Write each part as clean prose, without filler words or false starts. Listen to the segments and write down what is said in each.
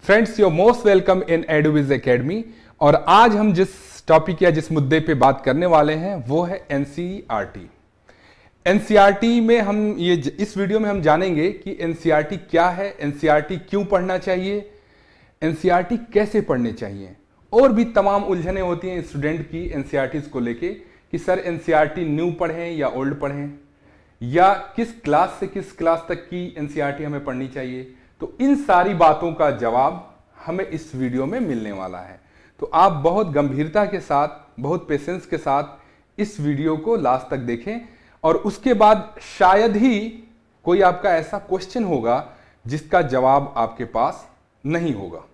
Friends, your most welcome in Eduwiz academy. और आज हम जिस टॉपिक या जिस मुद्दे पे बात करने वाले हैं वो है एनसीईआरटी। एनसीईआरटी में हम इस वीडियो में हम जानेंगे कि एनसीईआरटी क्या है, एनसीईआरटी क्यों पढ़ना चाहिए, एनसीईआरटी कैसे पढ़ने चाहिए, और भी तमाम उलझने होती हैं स्टूडेंट की एनसीईआरटी को लेके कि सर एनसीईआरटी न्यू पढ़ें या ओल्ड पढ़ें, या किस क्लास से किस क्लास तक की एनसीईआरटी हमें पढ़नी चाहिए। तो इन सारी बातों का जवाब हमें इस वीडियो में मिलने वाला है। तो आप बहुत गंभीरता के साथ, बहुत पेशेंस के साथ इस वीडियो को लास्ट तक देखें, और उसके बाद शायद ही कोई आपका ऐसा क्वेश्चन होगा जिसका जवाब आपके पास नहीं होगा।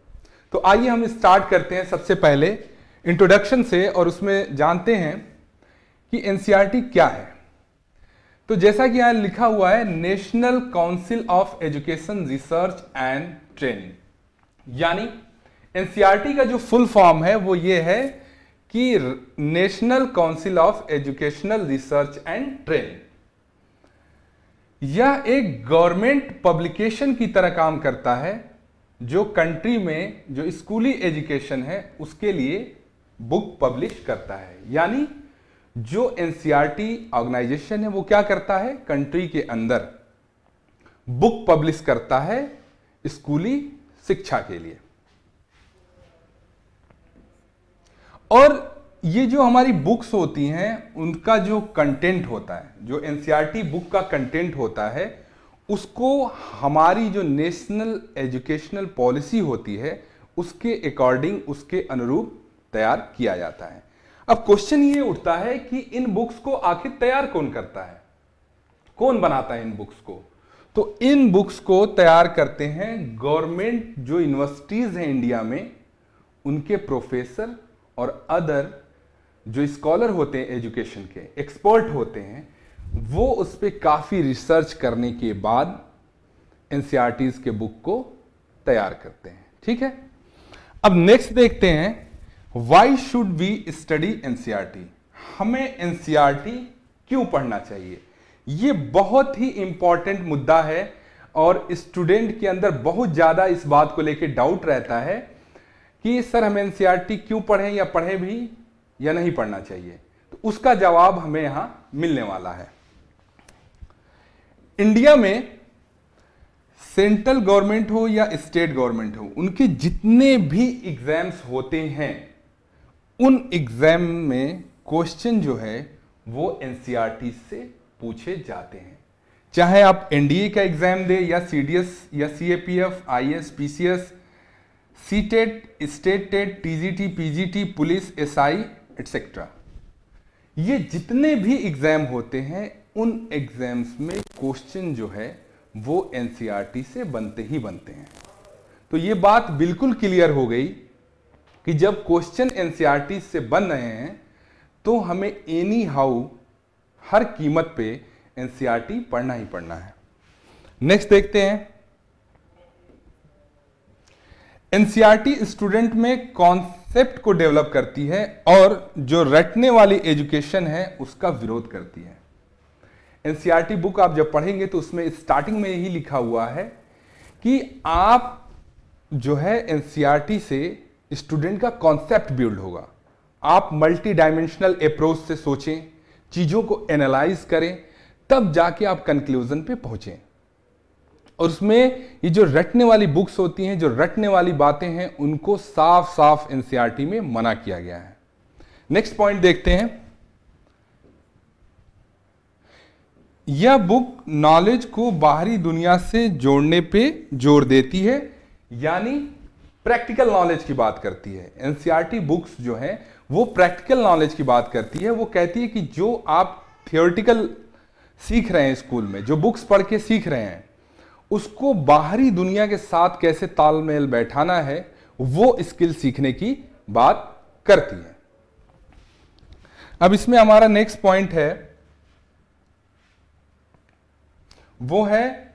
तो आइए हम स्टार्ट करते हैं सबसे पहले इंट्रोडक्शन से, और उसमें जानते हैं कि एनसीईआरटी क्या है। तो जैसा कि यहां लिखा हुआ है, national council of education research and training, यानी एनसीईआरटी का जो फुल फॉर्म है वो ये है कि national council of educational research and training. यह एक गवर्नमेंट पब्लिकेशन की तरह काम करता है जो कंट्री में जो स्कूली एजुकेशन है उसके लिए बुक पब्लिश करता है। यानी जो एनसीईआरटी ऑर्गेनाइजेशन है वो क्या करता है, कंट्री के अंदर बुक पब्लिश करता है स्कूली शिक्षा के लिए। और ये जो हमारी बुक्स होती हैं उनका जो कंटेंट होता है, जो एनसीईआरटी बुक का कंटेंट होता है, उसको हमारी जो नेशनल एजुकेशनल पॉलिसी होती है उसके अकॉर्डिंग, उसके अनुरूप तैयार किया जाता है। अब क्वेश्चन ये उठता है कि इन बुक्स को आखिर तैयार कौन करता है, कौन बनाता है इन बुक्स को। तो इन बुक्स को तैयार करते हैं गवर्नमेंट जो यूनिवर्सिटीज हैं इंडिया में, उनके प्रोफेसर और अदर जो स्कॉलर होते हैं, एजुकेशन के एक्सपर्ट होते हैं, वो उस पर काफी रिसर्च करने के बाद एनसीईआरटीज के बुक को तैयार करते हैं। ठीक है, अब नेक्स्ट देखते हैं, why should we study NCERT. हमें एनसीईआरटी क्यों पढ़ना चाहिए, ये बहुत ही इंपॉर्टेंट मुद्दा है, और स्टूडेंट के अंदर बहुत ज्यादा इस बात को लेकर डाउट रहता है कि सर हम एनसीईआरटी क्यों पढ़ें, या पढ़ें भी या नहीं पढ़ना चाहिए। तो उसका जवाब हमें यहां मिलने वाला है। इंडिया में सेंट्रल गवर्नमेंट हो या स्टेट गवर्नमेंट हो, उनके जितने भी एग्जाम्स होते हैं उन एग्जाम में क्वेश्चन जो है वो एनसीईआरटी से पूछे जाते हैं। चाहे आप एनडीए का एग्जाम दे, या सीडीएस, या CAPF, IAS, PCS, CTET, state TET, TGT, PGT, police, SI etcetera, ये जितने भी एग्जाम होते हैं उन एग्जाम्स में क्वेश्चन जो है वो एनसीईआरटी से बनते ही बनते हैं। तो ये बात बिल्कुल क्लियर हो गई कि जब क्वेश्चन एनसीईआरटी से बन रहे हैं तो हमें एनी हाउ, हर कीमत पे एनसीईआरटी पढ़ना ही पढ़ना है। नेक्स्ट देखते हैं, एनसीईआरटी स्टूडेंट में कॉन्सेप्ट को डेवलप करती है और जो रटने वाली एजुकेशन है उसका विरोध करती है। एनसीईआरटी बुक आप जब पढ़ेंगे तो उसमें स्टार्टिंग में यही लिखा हुआ है कि आप जो है एनसीईआरटी से स्टूडेंट का कॉन्सेप्ट बिल्ड होगा। आप मल्टी डायमेंशनल अप्रोच से सोचें, चीजों को एनालाइज करें, तब जाके आप कंक्लूजन पे पहुंचें। और उसमें ये जो रटने वाली बुक्स होती हैं, जो रटने वाली बातें हैं, उनको साफ साफ एनसीईआरटी में मना किया गया है। नेक्स्ट पॉइंट देखते हैं, यह बुक नॉलेज को बाहरी दुनिया से जोड़ने पे जोर देती है, यानी प्रैक्टिकल नॉलेज की बात करती है। एनसीईआरटी बुक्स जो है वो प्रैक्टिकल नॉलेज की बात करती है। वो कहती है कि जो आप थियोरेटिकल सीख रहे हैं स्कूल में, जो बुक्स पढ़ के सीख रहे हैं, उसको बाहरी दुनिया के साथ कैसे तालमेल बैठाना है, वो स्किल सीखने की बात करती है। अब इसमें हमारा नेक्स्ट पॉइंट है, वो है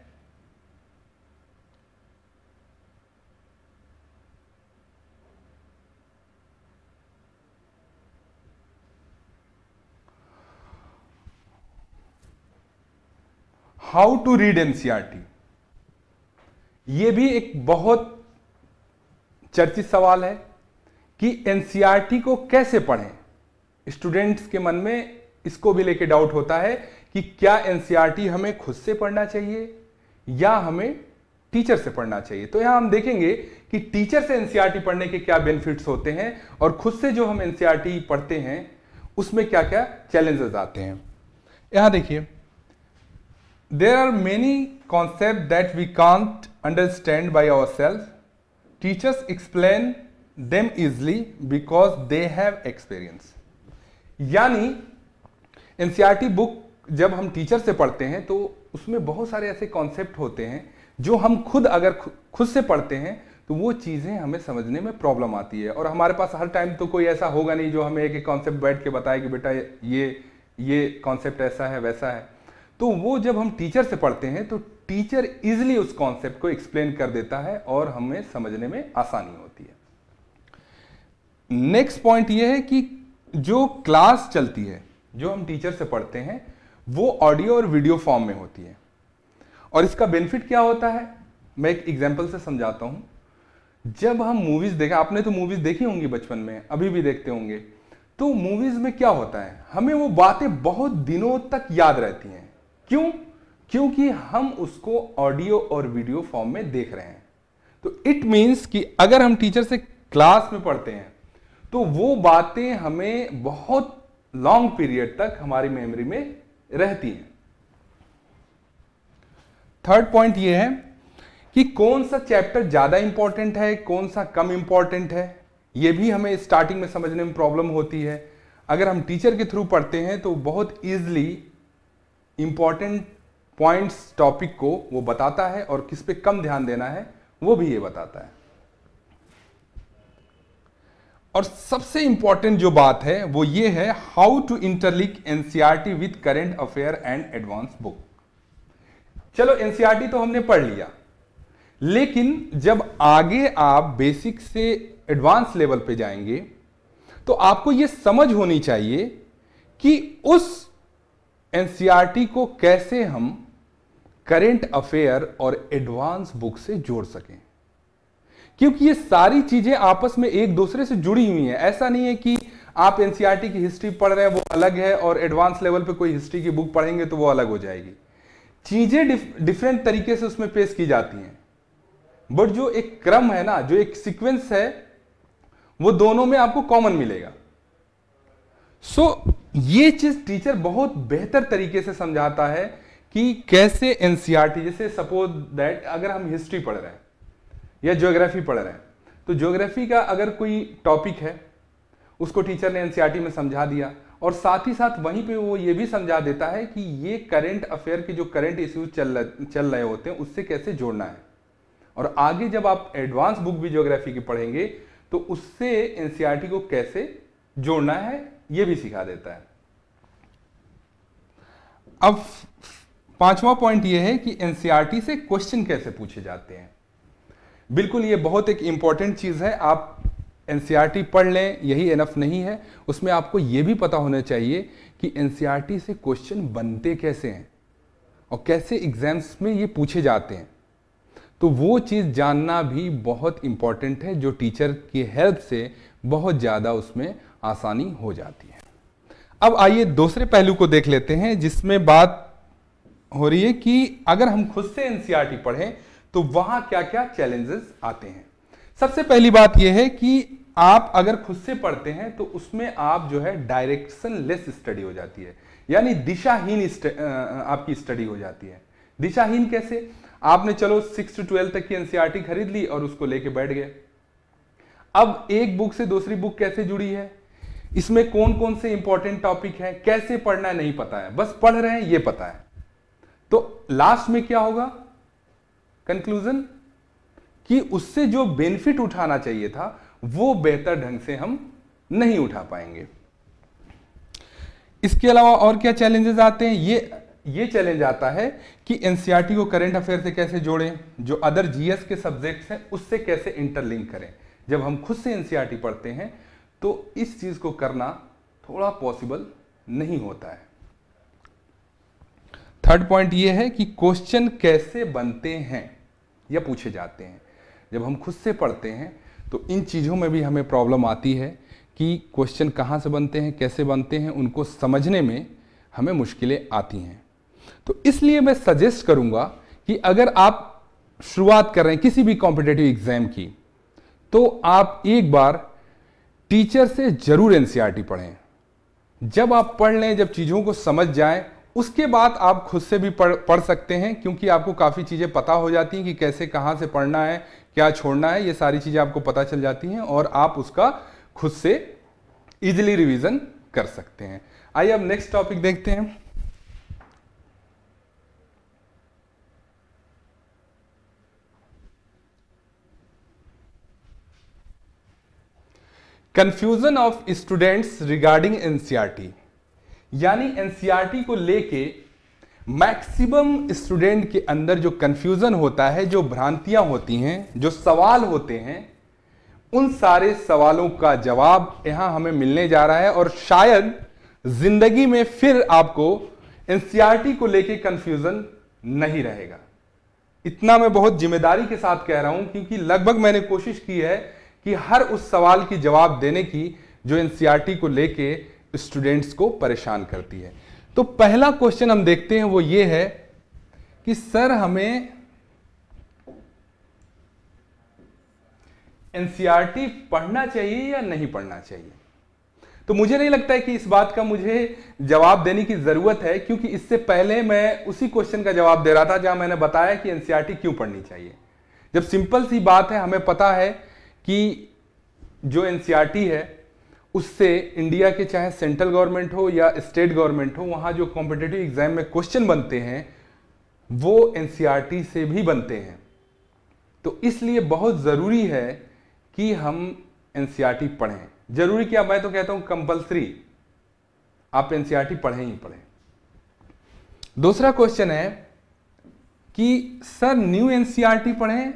हाउ टू रीड एनसीईआरटी। ये भी एक बहुत चर्चित सवाल है कि एनसीईआरटी को कैसे पढ़ें। स्टूडेंट्स के मन में इसको भी लेके डाउट होता है कि क्या एनसीईआरटी हमें खुद से पढ़ना चाहिए या हमें टीचर से पढ़ना चाहिए। तो यहां हम देखेंगे कि टीचर से एनसीईआरटी पढ़ने के क्या बेनिफिट्स होते हैं और खुद से जो हम एनसीईआरटी पढ़ते हैं उसमें क्या क्या चैलेंजेस आते हैं। यहां देखिए, there are many concept that we can't understand by ourself, teachers explain them easily because they have experience. यानी एनसीईआरटी बुक जब हम टीचर से पढ़ते हैं तो उसमें बहुत सारे ऐसे कॉन्सेप्ट होते हैं जो हम खुद से पढ़ते हैं तो वो चीजें हमें समझने में प्रॉब्लम आती है। और हमारे पास हर टाइम तो कोई ऐसा होगा नहीं जो हमें एक कॉन्सेप्ट बैठ के बताए कि बेटा ये कॉन्सेप्ट ऐसा है वैसा है। तो वो जब हम टीचर से पढ़ते हैं तो टीचर इजिली उस कॉन्सेप्ट को एक्सप्लेन कर देता है और हमें समझने में आसानी होती है। नेक्स्ट पॉइंट ये है कि जो क्लास चलती है, जो हम टीचर से पढ़ते हैं, वो ऑडियो और वीडियो फॉर्म में होती है। और इसका बेनिफिट क्या होता है, मैं एक एग्जांपल से समझाता हूं। जब हम मूवीज देखें, आपने तो मूवीज देखी होंगी बचपन में, अभी भी देखते होंगे, तो मूवीज में क्या होता है, हमें वो बातें बहुत दिनों तक याद रहती हैं। क्यों? क्योंकि हम उसको ऑडियो और वीडियो फॉर्म में देख रहे हैं। तो इट मीन्स कि अगर हम टीचर से क्लास में पढ़ते हैं तो वो बातें हमें बहुत लॉन्ग पीरियड तक हमारी मेमोरी में रहती हैं। थर्ड पॉइंट ये है कि कौन सा चैप्टर ज्यादा इंपॉर्टेंट है, कौन सा कम इंपॉर्टेंट है, ये भी हमें स्टार्टिंग में समझने में प्रॉब्लम होती है। अगर हम टीचर के थ्रू पढ़ते हैं तो बहुत इजीली इंपॉर्टेंट पॉइंट्स टॉपिक को वो बताता है और किस पे कम ध्यान देना है वो भी ये बताता है। और सबसे इंपॉर्टेंट जो बात है वो ये है, how to interlink NCERT with current affair and advance book. चलो एनसीईआरटी तो हमने पढ़ लिया, लेकिन जब आगे आप बेसिक से एडवांस लेवल पे जाएंगे तो आपको यह समझ होनी चाहिए कि उस एनसीईआरटी को कैसे हम करंट अफेयर और एडवांस बुक से जोड़ सकें, क्योंकि ये सारी चीजें आपस में एक दूसरे से जुड़ी हुई हैं। ऐसा नहीं है कि आप एनसीईआरटी की हिस्ट्री पढ़ रहे हैं वो अलग है और एडवांस लेवल पे कोई हिस्ट्री की बुक पढ़ेंगे तो वो अलग हो जाएगी। चीजें डिफरेंट तरीके से उसमें पेश की जाती हैं, बट जो एक क्रम है ना, जो एक सीक्वेंस है, वो दोनों में आपको कॉमन मिलेगा। ये चीज टीचर बहुत बेहतर तरीके से समझाता है कि कैसे एनसीईआरटी, जैसे सपोज दैट अगर हम हिस्ट्री पढ़ रहे हैं या ज्योग्राफी पढ़ रहे हैं, तो ज्योग्राफी का अगर कोई टॉपिक है उसको टीचर ने एनसीईआरटी में समझा दिया और साथ ही साथ वहीं पे वो ये भी समझा देता है कि ये करंट अफेयर के जो करंट इश्यूज चल रहे होते हैं उससे कैसे जोड़ना है। और आगे जब आप एडवांस बुक भी ज्योग्राफी की पढ़ेंगे तो उससे एनसीईआरटी को कैसे जोड़ना है ये भी सिखा देता है। अब पांचवा पॉइंट ये है कि एनसीईआरटी से क्वेश्चन कैसे पूछे जाते हैं। बिल्कुल ये बहुत एक इंपॉर्टेंट चीज है। आप एनसीईआरटी पढ़ लें यही एनफ नहीं है, उसमें आपको यह भी पता होना चाहिए कि एनसीईआरटी से क्वेश्चन बनते कैसे हैं और कैसे एग्जाम्स में ये पूछे जाते हैं। तो वो चीज जानना भी बहुत इंपॉर्टेंट है, जो टीचर की हेल्प से बहुत ज्यादा उसमें आसानी हो जाती है। अब आइए दूसरे पहलू को देख लेते हैं, जिसमें बात हो रही है कि अगर हम खुद से एनसीईआरटी पढ़ें तो वहां क्या क्या चैलेंजेस आते हैं। सबसे पहली बात यह है कि आप अगर खुद से पढ़ते हैं तो उसमें आप जो है डायरेक्शन लेस स्टडी हो जाती है, यानी दिशाहीन आपकी स्टडी हो जाती है। दिशाहीन कैसे? आपने चलो 6 to 12 तक की एनसीईआरटी खरीद ली और उसको लेके बैठ गए। अब एक बुक से दूसरी बुक कैसे जुड़ी है, इसमें कौन कौन से इंपॉर्टेंट टॉपिक है, कैसे पढ़ना है नहीं पता है, बस पढ़ रहे हैं ये पता है। तो लास्ट में क्या होगा कंक्लूजन, कि उससे जो बेनिफिट उठाना चाहिए था वो बेहतर ढंग से हम नहीं उठा पाएंगे। इसके अलावा और क्या चैलेंजेस आते हैं? ये चैलेंज आता है कि एनसीईआरटी को करंट अफेयर से कैसे जोड़ें, जो अदर जीएस के सब्जेक्ट्स हैं उससे कैसे इंटरलिंक करें। जब हम खुद से एनसीईआरटी पढ़ते हैं तो इस चीज को करना थोड़ा पॉसिबल नहीं होता है। थर्ड पॉइंट ये है कि क्वेश्चन कैसे बनते हैं या पूछे जाते हैं। जब हम खुद से पढ़ते हैं तो इन चीज़ों में भी हमें प्रॉब्लम आती है कि क्वेश्चन कहाँ से बनते हैं, कैसे बनते हैं, उनको समझने में हमें मुश्किलें आती हैं। तो इसलिए मैं सजेस्ट करूँगा कि अगर आप शुरुआत कर रहे हैं किसी भी कॉम्पिटिटिव एग्जाम की, तो आप एक बार टीचर से जरूर एनसीईआरटी पढ़ें। जब आप पढ़ लें, जब चीज़ों को समझ जाएं, उसके बाद आप खुद से भी पढ़ सकते हैं, क्योंकि आपको काफ़ी चीज़ें पता हो जाती हैं कि कैसे कहाँ से पढ़ना है, क्या छोड़ना है, ये सारी चीज़ें आपको पता चल जाती हैं और आप उसका खुद से इजीली रिवीजन कर सकते हैं। आइए अब नेक्स्ट टॉपिक देखते हैं। Confusion of students regarding NCERT, यानी एनसीईआरटी को लेके मैक्सिमम स्टूडेंट के अंदर जो कंफ्यूजन होता है, जो भ्रांतियां होती हैं, जो सवाल होते हैं, उन सारे सवालों का जवाब यहां हमें मिलने जा रहा है और शायद जिंदगी में फिर आपको एनसीईआरटी को लेके कंफ्यूजन नहीं रहेगा। इतना मैं बहुत जिम्मेदारी के साथ कह रहा हूं, क्योंकि लगभग मैंने कोशिश की है कि हर उस सवाल की जवाब देने की जो एनसीईआरटी को लेके स्टूडेंट्स को परेशान करती है। तो पहला क्वेश्चन हम देखते हैं, वो ये है कि सर हमें एनसीईआरटी पढ़ना चाहिए या नहीं पढ़ना चाहिए। तो मुझे नहीं लगता है कि इस बात का मुझे जवाब देने की जरूरत है, क्योंकि इससे पहले मैं उसी क्वेश्चन का जवाब दे रहा था जहां मैंने बताया कि एनसीईआरटी क्यों पढ़नी चाहिए। जब सिंपल सी बात है, हमें पता है कि जो एनसीईआरटी है उससे इंडिया के चाहे सेंट्रल गवर्नमेंट हो या स्टेट गवर्नमेंट हो, वहां जो कॉम्पिटिटिव एग्जाम में क्वेश्चन बनते हैं वो एनसीईआरटी से भी बनते हैं। तो इसलिए बहुत जरूरी है कि हम एनसीईआरटी पढ़ें। जरूरी क्या, मैं तो कहता हूं कंपलसरी, आप एनसीईआरटी पढ़ें ही पढ़ें। दूसरा क्वेश्चन है कि सर न्यू एनसीईआरटी पढ़ें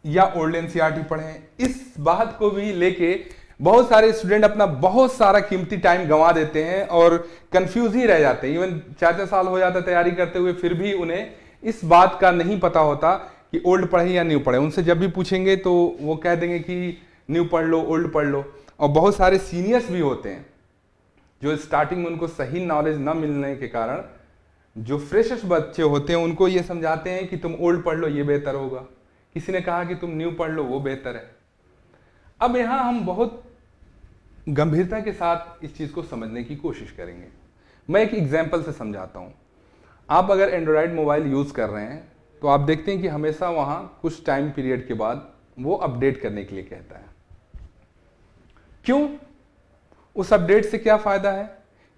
या ओल्ड एनसीईआरटी पढ़ें। इस बात को भी लेके बहुत सारे स्टूडेंट अपना बहुत सारा कीमती टाइम गंवा देते हैं और कंफ्यूज ही रह जाते हैं। इवन 4-4 साल हो जाता है तैयारी करते हुए, फिर भी उन्हें इस बात का नहीं पता होता कि ओल्ड पढ़े या न्यू पढ़े। उनसे जब भी पूछेंगे तो वो कह देंगे कि न्यू पढ़ लो, ओल्ड पढ़ लो। और बहुत सारे सीनियर्स भी होते हैं जो स्टार्टिंग में उनको सही नॉलेज न मिलने के कारण जो फ्रेशर्स बच्चे होते हैं उनको ये समझाते हैं कि तुम ओल्ड पढ़ लो, ये बेहतर होगा। किसी ने कहा कि तुम न्यू पढ़ लो, वो बेहतर है। अब यहां हम बहुत गंभीरता के साथ इस चीज को समझने की कोशिश करेंगे। मैं एक एग्जांपल से समझाता हूं। आप अगर एंड्रॉयड मोबाइल यूज कर रहे हैं तो आप देखते हैं कि हमेशा वहां कुछ टाइम पीरियड के बाद वो अपडेट करने के लिए कहता है। क्यों? उस अपडेट से क्या फायदा है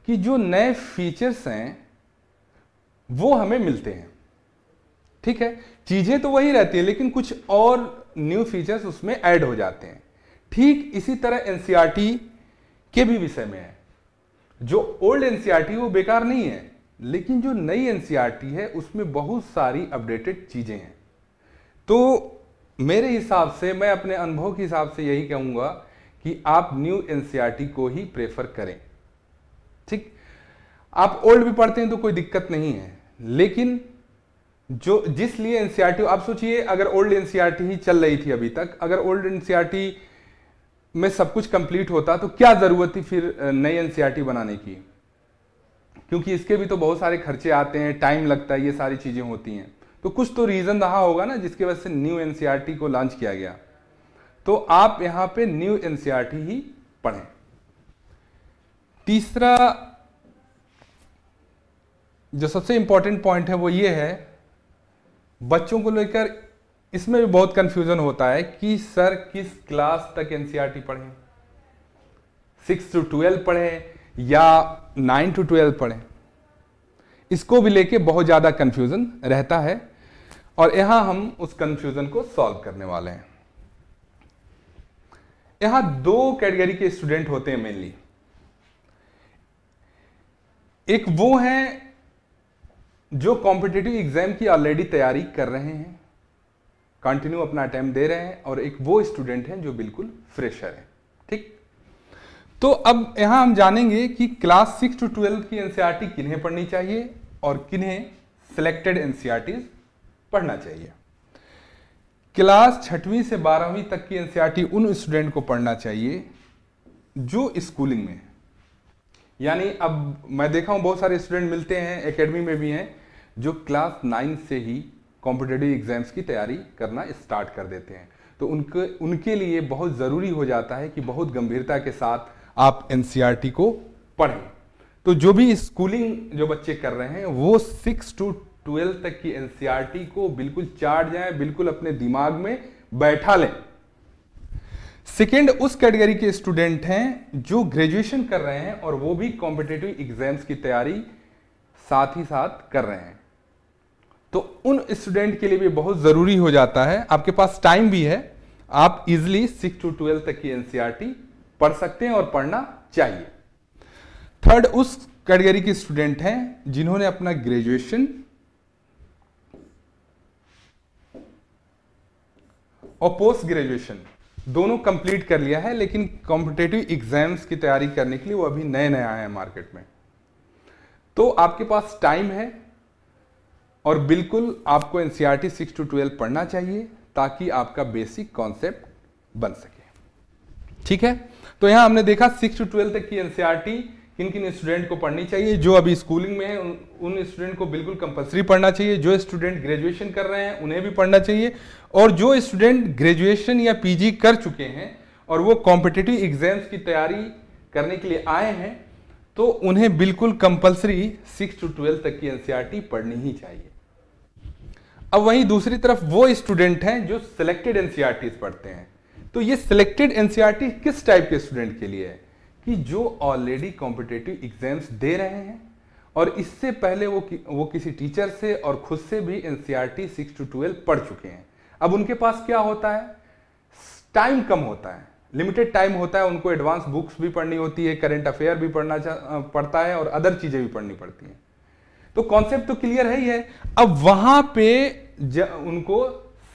कि जो नए फीचर्स हैं वो हमें मिलते हैं। ठीक है, चीजें तो वही रहती है लेकिन कुछ और न्यू फीचर्स उसमें ऐड हो जाते हैं। ठीक इसी तरह एनसीईआरटी के भी विषय में है। जो ओल्ड एनसीईआरटी वो बेकार नहीं है, लेकिन जो नई एनसीईआरटी है उसमें बहुत सारी अपडेटेड चीजें हैं। तो मेरे हिसाब से, मैं अपने अनुभव के हिसाब से यही कहूंगा कि आप न्यू एनसीईआरटी को ही प्रेफर करें। ठीक, आप ओल्ड भी पढ़ते हैं तो कोई दिक्कत नहीं है, लेकिन जो जिस लिए एनसीईआरटी, आप सोचिए अगर ओल्ड एनसीईआरटी ही चल रही थी अभी तक, अगर ओल्ड एनसीईआरटी में सब कुछ कंप्लीट होता तो क्या जरूरत थी फिर नई एनसीईआरटी बनाने की। क्योंकि इसके भी तो बहुत सारे खर्चे आते हैं, टाइम लगता है, ये सारी चीजें होती हैं। तो कुछ तो रीजन रहा होगा ना जिसकी वजह से न्यू एनसीईआरटी को लॉन्च किया गया। तो आप यहां पे न्यू एनसीईआरटी ही पढ़ें। तीसरा जो सबसे इंपॉर्टेंट पॉइंट है वो ये है, बच्चों को लेकर इसमें भी बहुत कंफ्यूजन होता है कि सर किस क्लास तक एनसीईआरटी पढ़ें, 6 to 12 पढ़ें या 9 to 12 पढ़ें। इसको भी लेके बहुत ज्यादा कंफ्यूजन रहता है और यहां हम उस कंफ्यूजन को सॉल्व करने वाले हैं। यहां 2 कैटेगरी के स्टूडेंट होते हैं मेनली। एक वो हैं जो कॉम्पिटिटिव एग्जाम की ऑलरेडी तैयारी कर रहे हैं, कंटिन्यू अपना अटेम्प्ट दे रहे हैं, और एक वो स्टूडेंट हैं जो बिल्कुल फ्रेशर है। ठीक, तो अब यहां हम जानेंगे कि क्लास 6 to 12 की एनसीईआरटी किन्हें पढ़नी चाहिए और किन्हें सिलेक्टेड एनसीईआरटी पढ़ना चाहिए। क्लास 6वीं से 12वीं तक की एनसीईआरटी उन स्टूडेंट को पढ़ना चाहिए जो स्कूलिंग में है। यानी अब मैं देखा हूं बहुत सारे स्टूडेंट मिलते हैं, एकेडमी में भी हैं, जो क्लास 9 से ही कॉम्पिटिटिव एग्जाम्स की तैयारी करना स्टार्ट कर देते हैं। तो उनके लिए बहुत ज़रूरी हो जाता है कि बहुत गंभीरता के साथ आप एनसीईआरटी को पढ़ें। तो जो भी स्कूलिंग जो बच्चे कर रहे हैं वो 6 to 12 तक की एनसीईआरटी को बिल्कुल चाट जाएं, बिल्कुल अपने दिमाग में बैठा लें। सेकेंड, उस कैटेगरी के स्टूडेंट हैं जो ग्रेजुएशन कर रहे हैं और वो भी कॉम्पिटिटिव एग्जाम्स की तैयारी साथ ही साथ कर रहे हैं। तो उन स्टूडेंट के लिए भी बहुत जरूरी हो जाता है, आपके पास टाइम भी है, आप इजिली 6 to 12 तक की एनसीईआरटी पढ़ सकते हैं और पढ़ना चाहिए। थर्ड, उस कैटेगरी के स्टूडेंट हैं जिन्होंने अपना ग्रेजुएशन और पोस्ट ग्रेजुएशन दोनों कंप्लीट कर लिया है, लेकिन कॉम्पिटिटिव एग्जाम्स की तैयारी करने के लिए वो अभी नए नए आए हैं मार्केट में। तो आपके पास टाइम है और बिल्कुल आपको एनसीईआरटी 6 to 12 पढ़ना चाहिए ताकि आपका बेसिक कॉन्सेप्ट बन सके। ठीक है, तो यहां हमने देखा 6 to 12 तक की एनसीईआरटी किन किन स्टूडेंट को पढ़नी चाहिए। जो अभी स्कूलिंग में है उन स्टूडेंट को बिल्कुल कंपलसरी पढ़ना चाहिए, जो स्टूडेंट ग्रेजुएशन कर रहे हैं उन्हें भी पढ़ना चाहिए, और जो स्टूडेंट ग्रेजुएशन या पीजी कर चुके हैं और वो कॉम्पिटिटिव एग्जाम्स की तैयारी करने के लिए आए हैं तो उन्हें बिल्कुल कंपलसरी 6 to 12 तक की एनसीईआरटी पढ़नी ही चाहिए। अब वहीं दूसरी तरफ वो स्टूडेंट हैं जो सिलेक्टेड एनसीईआरटी पढ़ते हैं। तो ये सिलेक्टेड एनसीईआरटी किस टाइप के स्टूडेंट के लिए है कि जो ऑलरेडी कॉम्पिटिटिव एग्जाम्स दे रहे हैं और इससे पहले वो किसी टीचर से और खुद से भी एनसीईआरटी 6 to 12 पढ़ चुके हैं। अब उनके पास क्या होता है, टाइम कम होता है, लिमिटेड टाइम होता है, उनको एडवांस बुक्स भी पढ़नी होती है, करंट अफेयर भी पढ़ता है और अदर चीजें भी पढ़नी पड़ती हैं। तो कॉन्सेप्ट तो क्लियर है ही है। अब वहां पे उनको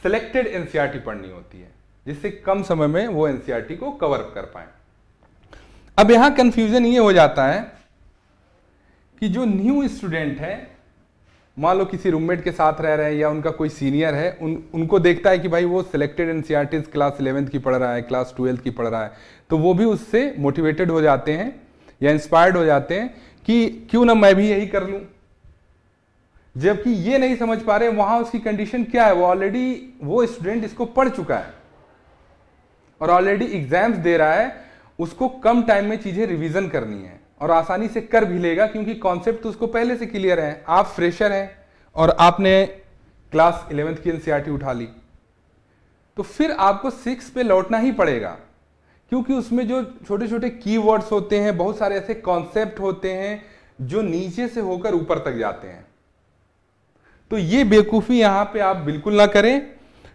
सिलेक्टेड एनसीईआरटी पढ़नी होती है जिससे कम समय में वो एनसीईआरटी को कवर कर पाए। अब यहां कंफ्यूजन ये हो जाता है कि जो न्यू स्टूडेंट है, मान लो किसी रूममेट के साथ रह रहे हैं या उनका कोई सीनियर है, उनको देखता है कि भाई वो सिलेक्टेड एनसीईआरटी क्लास 11th की पढ़ रहा है, क्लास 12th की पढ़ रहा है, तो वो भी उससे मोटिवेटेड हो जाते हैं या इंस्पायर्ड हो जाते हैं कि क्यों ना मैं भी यही कर लूं। जबकि ये नहीं समझ पा रहे वहां उसकी कंडीशन क्या है, वो ऑलरेडी वो स्टूडेंट इसको पढ़ चुका है और ऑलरेडी एग्जाम्स दे रहा है, उसको कम टाइम में चीजें रिवीजन करनी है और आसानी से कर भी लेगा क्योंकि कॉन्सेप्ट तो उसको पहले से क्लियर है। आप फ्रेशर हैं और आपने क्लास 11th की एनसीईआरटी उठा ली, तो फिर आपको 6 पे लौटना ही पड़ेगा क्योंकि उसमें जो छोटे छोटे कीवर्ड्स होते हैं, बहुत सारे ऐसे कॉन्सेप्ट होते हैं जो नीचे से होकर ऊपर तक जाते हैं। तो ये बेवकूफी यहां पे आप बिल्कुल ना करें।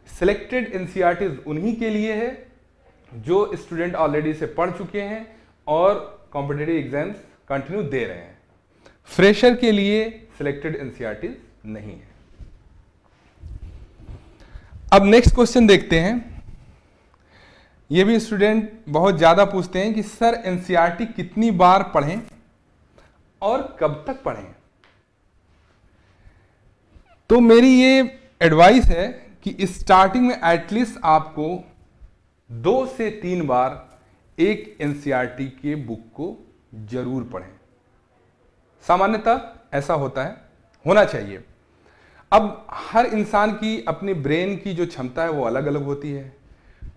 सिलेक्टेड एनसीईआरटी उन्हीं के लिए है जो स्टूडेंट ऑलरेडी से पढ़ चुके हैं और कॉम्पिटिटिव एग्जाम्स कंटिन्यू दे रहे हैं। फ्रेशर के लिए सिलेक्टेड एनसीईआरटी नहीं है। अब नेक्स्ट क्वेश्चन देखते हैं। ये भी स्टूडेंट बहुत ज्यादा पूछते हैं कि सर एनसीईआरटी कितनी बार पढ़ें और कब तक पढ़ें। तो मेरी ये एडवाइस है कि स्टार्टिंग में एटलीस्ट आपको 2 से 3 बार एक एनसीईआरटी के बुक को जरूर पढ़ें। सामान्यतः ऐसा होता है, होना चाहिए। अब हर इंसान की अपनी ब्रेन की जो क्षमता है वो अलग अलग होती है।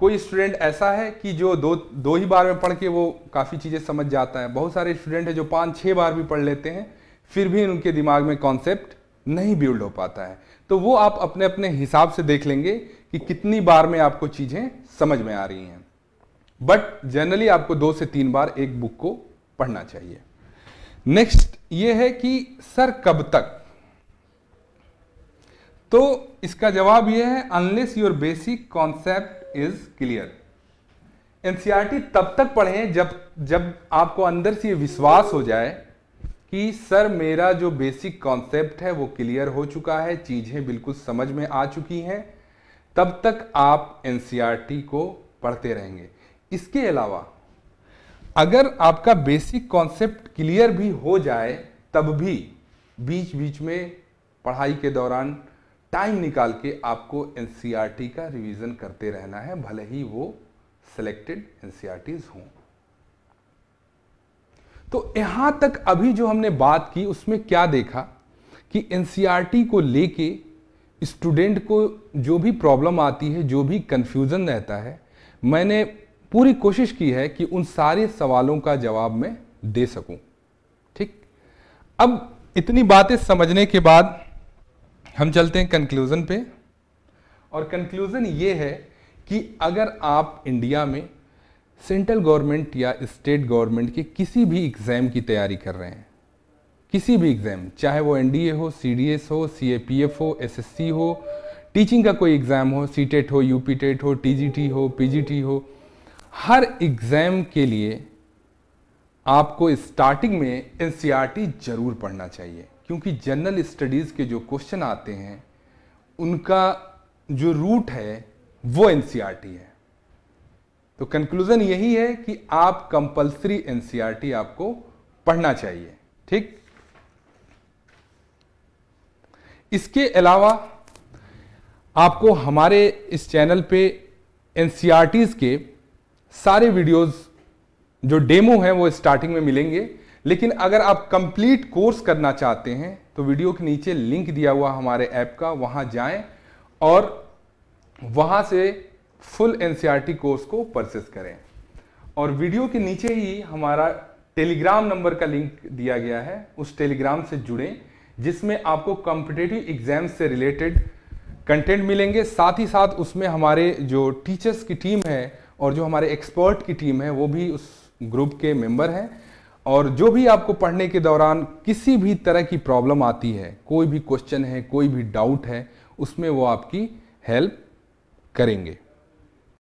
कोई स्टूडेंट ऐसा है कि जो दो ही बार में पढ़ के वो काफ़ी चीज़ें समझ जाता है। बहुत सारे स्टूडेंट हैं जो 5-6 बार भी पढ़ लेते हैं फिर भी उनके दिमाग में कॉन्सेप्ट नहीं बिल्ड हो पाता है। तो वो आप अपने अपने हिसाब से देख लेंगे कि कितनी बार में आपको चीज़ें समझ में आ रही हैं। बट जनरली आपको 2 से 3 बार एक बुक को पढ़ना चाहिए। नेक्स्ट ये है कि सर कब तक। तो इसका जवाब यह है unless your basic concept is clear. NCERT तब तक पढ़ें जब आपको अंदर से विश्वास हो जाए कि सर मेरा जो बेसिक कॉन्सेप्ट है वो क्लियर हो चुका है, चीजें बिल्कुल समझ में आ चुकी हैं, तब तक आप एनसीईआरटी को पढ़ते रहेंगे। इसके अलावा अगर आपका बेसिक कॉन्सेप्ट क्लियर भी हो जाए तब भी बीच बीच में पढ़ाई के दौरान टाइम निकाल के आपको एनसीईआरटी का रिवीजन करते रहना है, भले ही वो सिलेक्टेड एनसीईआरटीज हों। तो यहां तक अभी जो हमने बात की उसमें क्या देखा कि एनसीईआरटी को लेके स्टूडेंट को जो भी प्रॉब्लम आती है, जो भी कंफ्यूजन रहता है, मैंने पूरी कोशिश की है कि उन सारे सवालों का जवाब मैं दे सकूं। ठीक, अब इतनी बातें समझने के बाद हम चलते हैं कंक्लूजन पे। और कंक्लूजन ये है कि अगर आप इंडिया में सेंट्रल गवर्नमेंट या स्टेट गवर्नमेंट के किसी भी एग्जाम की तैयारी कर रहे हैं, किसी भी एग्जाम, चाहे वो एनडीए हो, सीडीएस हो, सीएपीएफ हो, एसएससी हो, टीचिंग का कोई एग्जाम हो, सीटेट हो, यूपीटेट हो, टीजीटी हो, पीजीटी हो, हर एग्जाम के लिए आपको स्टार्टिंग में एनसीईआरटी जरूर पढ़ना चाहिए, क्योंकि जनरल स्टडीज के जो क्वेश्चन आते हैं उनका जो रूट है वो एनसीईआरटी है। तो कंक्लूजन यही है कि आप कंपलसरी एनसीईआरटी आपको पढ़ना चाहिए। ठीक, इसके अलावा आपको हमारे इस चैनल पे एनसीईआरटीज के सारे वीडियोस जो डेमो हैं वो स्टार्टिंग में मिलेंगे, लेकिन अगर आप कंप्लीट कोर्स करना चाहते हैं तो वीडियो के नीचे लिंक दिया हुआ हमारे ऐप का, वहां जाएं और वहां से फुल एनसीईआरटी कोर्स को परचेस करें। और वीडियो के नीचे ही हमारा टेलीग्राम नंबर का लिंक दिया गया है, उस टेलीग्राम से जुड़ें, जिसमें आपको कॉम्पिटिटिव एग्जाम से रिलेटेड कंटेंट मिलेंगे। साथ ही साथ उसमें हमारे जो टीचर्स की टीम है और जो हमारे एक्सपर्ट की टीम है वो भी उस ग्रुप के मेंबर हैं। और जो भी आपको पढ़ने के दौरान किसी भी तरह की प्रॉब्लम आती है, कोई भी क्वेश्चन है, कोई भी डाउट है, उसमें वो आपकी हेल्प करेंगे।